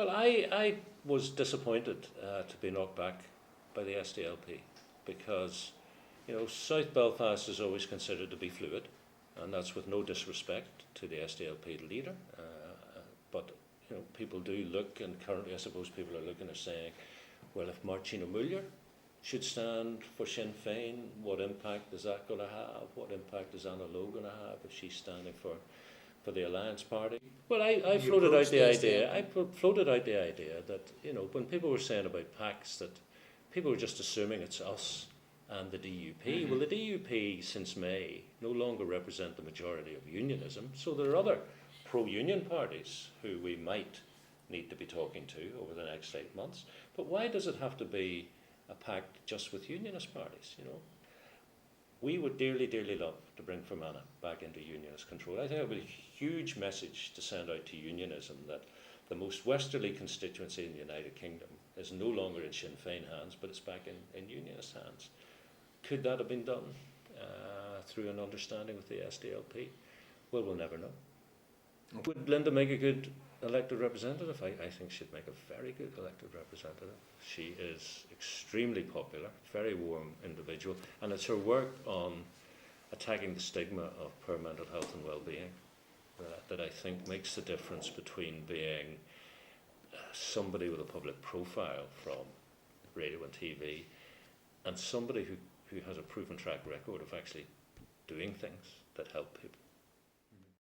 Well, I was disappointed to be knocked back by the SDLP because, South Belfast is always considered to be fluid, and that's with no disrespect to the SDLP leader. But people do look, and currently I suppose people are looking and saying, well, if Martina Muller should stand for Sinn Féin, what impact is that going to have? What impact is Anna Lowe going to have if she's standing for the Alliance Party? Well, I floated out the idea. I floated out the idea that when people were saying about pacts, that people were just assuming it's us and the DUP. Mm-hmm. Well, the DUP since May no longer represent the majority of unionism, so there are other pro-union parties who we might need to be talking to over the next 8 months. But why does it have to be a pact just with unionist parties? We would dearly, dearly love to bring Fermanagh back into unionist control. I think it would be a huge message to send out to unionism that the most westerly constituency in the United Kingdom is no longer in Sinn Féin hands, but it's back in unionist hands. Could that have been done through an understanding with the SDLP? Well, we'll never know. Okay. Would Lynda make a good elected representative? I think she'd make a very good elected representative. She is extremely popular, very warm individual, and it's her work on attacking the stigma of poor mental health and well-being that I think makes the difference between being somebody with a public profile from radio and TV and somebody who has a proven track record of actually doing things that help people.